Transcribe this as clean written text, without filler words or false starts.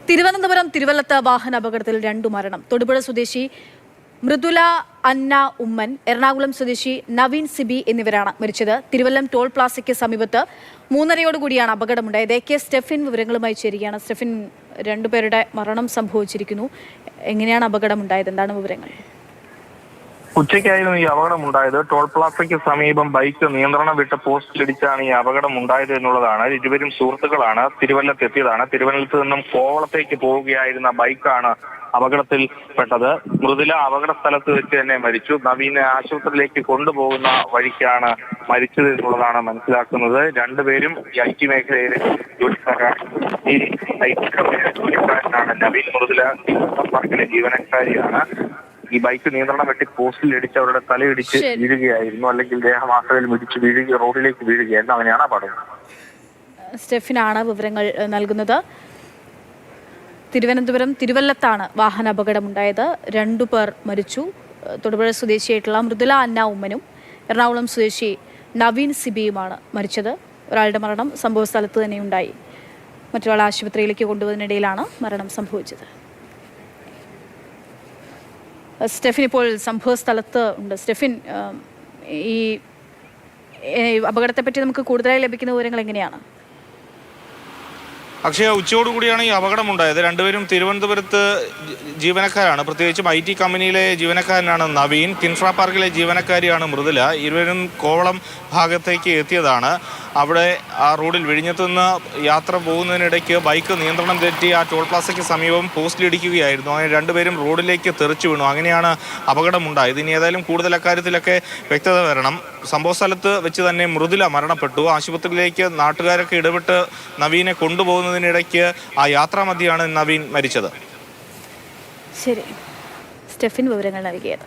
തിരുവനന്തപുരം തിരുവല്ലത്ത് വാഹന അപകടത്തിൽ 2 മരണം. തൊടുപുഴ സ്വദേശി മൃദുല അന്ന ഉമ്മൻ, എറണാകുളം സ്വദേശി നവീൻ സിബി എന്നിവരാണ് മരിച്ചത്. തിരുവല്ലം ടോൾ പ്ലാസയ്ക്ക് സമീപത്ത് 3:30 അപകടമുണ്ടായത്. കെ സ്റ്റെഫിൻ വിവരങ്ങളുമായി ചേരുകയാണ്. സ്റ്റെഫിൻ, 2 പേരുടെ മരണം സംഭവിച്ചിരിക്കുന്നു. എങ്ങനെയാണ് അപകടമുണ്ടായത്? എന്താണ് വിവരങ്ങൾ? ഉച്ചയ്ക്കായിരുന്നു ഈ അപകടം ഉണ്ടായത്. ടോൾ പ്ലാസയ്ക്ക് സമീപം ബൈക്ക് നിയന്ത്രണം വിട്ട് പോസ്റ്റിലിടിച്ചാണ് ഈ അപകടം ഉണ്ടായത് എന്നുള്ളതാണ്. ഇരുവരും സുഹൃത്തുക്കളാണ്. തിരുവല്ലത്തെത്തിയതാണ്. തിരുവല്ലത്ത് നിന്നും കോവളത്തേക്ക് പോവുകയായിരുന്ന ബൈക്കാണ് അപകടത്തിൽ പെട്ടത്. മൃദുല അപകട സ്ഥലത്ത് വെച്ച് തന്നെ മരിച്ചു. നവീനെ ആശുപത്രിയിലേക്ക് കൊണ്ടുപോകുന്ന വഴിക്കാണ് മരിച്ചത് എന്നുള്ളതാണ് മനസ്സിലാക്കുന്നത്. 2 പേരും ഈ IT മേഖലയിലെ ജോലിക്കാരാണ്. ഈ IT കമ്പനിയിലെ ജോലിക്കാരനാണ് നവീൻ. മൃദുല പാർക്കിലെ ജീവനക്കാരിയാണ്. ഈ ബൈക്ക് നിയന്ത്രണം വെട്ടി പോസ്റ്റിൽ ഇടിച്ച് അവരുടെ തലയിടിച്ച് വീഴുകയായിരുന്നു, അല്ലെങ്കിൽ ദേഹമാസകലം ഇടിച്ച് വീഴുക റോഡിലേക്ക് വീഴുകയായിരുന്നു. അങ്ങനെയാണ് അപകടം. സ്റ്റെഫിനാണ് വിവരങ്ങൾ നൽകുന്നത്. തിരുവനന്തപുരം തിരുവല്ലത്താണ് വാഹന അപകടമുണ്ടായത്. 2 പേർ മരിച്ചു. തൊടുപുഴ സ്വദേശിയായിട്ടുള്ള മൃദുല അന്ന ഉമ്മനും എറണാകുളം സ്വദേശി നവീൻ സിബിയുമാണ് മരിച്ചത്. ഒരാളുടെ മരണം സംഭവ സ്ഥലത്ത് തന്നെ ഉണ്ടായി. മറ്റൊരാൾ ആശുപത്രിയിലേക്ക് കൊണ്ടുപോകുന്നതിനിടയിലാണ് മരണം സംഭവിച്ചത്. സ്റ്റെഫിൻ ഇപ്പോൾ സംഭവ സ്ഥലത്ത് ഉണ്ട്. സ്റ്റെഫിൻ, ഈ അപകടത്തെപ്പറ്റി നമുക്ക് കൂടുതലായി ലഭിക്കുന്ന വിവരങ്ങൾ എങ്ങനെയാണ്? അക്ഷയ, ഉച്ചയോടുകൂടിയാണ് ഈ അപകടമുണ്ടായത്. 2 പേരും തിരുവനന്തപുരത്ത് ജീവനക്കാരാണ്. പ്രത്യേകിച്ചും IT കമ്പനിയിലെ ജീവനക്കാരനാണ് നവീൻ. കിൻഫ്ര പാർക്കിലെ ജീവനക്കാരിയാണ് മൃദുല. ഇരുവരും കോവളം ഭാഗത്തേക്ക് എത്തിയതാണ്. അവിടെ ആ റോഡിൽ വിഴിഞ്ഞത്തുനിന്ന് യാത്ര പോകുന്നതിനിടയ്ക്ക് ബൈക്ക് നിയന്ത്രണം തെറ്റി ആ ടോൾ പ്ലാസയ്ക്ക് സമീപം പോസ്റ്റിലിടിക്കുകയായിരുന്നു. അങ്ങനെ 2 പേരും റോഡിലേക്ക് തെറിച്ചു വീണു. അങ്ങനെയാണ് അപകടമുണ്ടായത്. ഇനി ഏതായാലും കൂടുതൽ അക്കാര്യത്തിലൊക്കെ വ്യക്തത വരണം. സംഭവ സ്ഥലത്ത് വെച്ച് തന്നെ മൃദുല മരണപ്പെട്ടു. ആശുപത്രിയിലേക്ക് നാട്ടുകാരൊക്കെ ഇടപെട്ട് നവീനെ കൊണ്ടുപോകുന്നതിനിടയ്ക്ക് ആ യാത്രാമധ്യയാണ് നവീൻ മരിച്ചത്. ശരി, സ്റ്റെഫിൻ വിവരങ്ങൾ നൽകിയത്.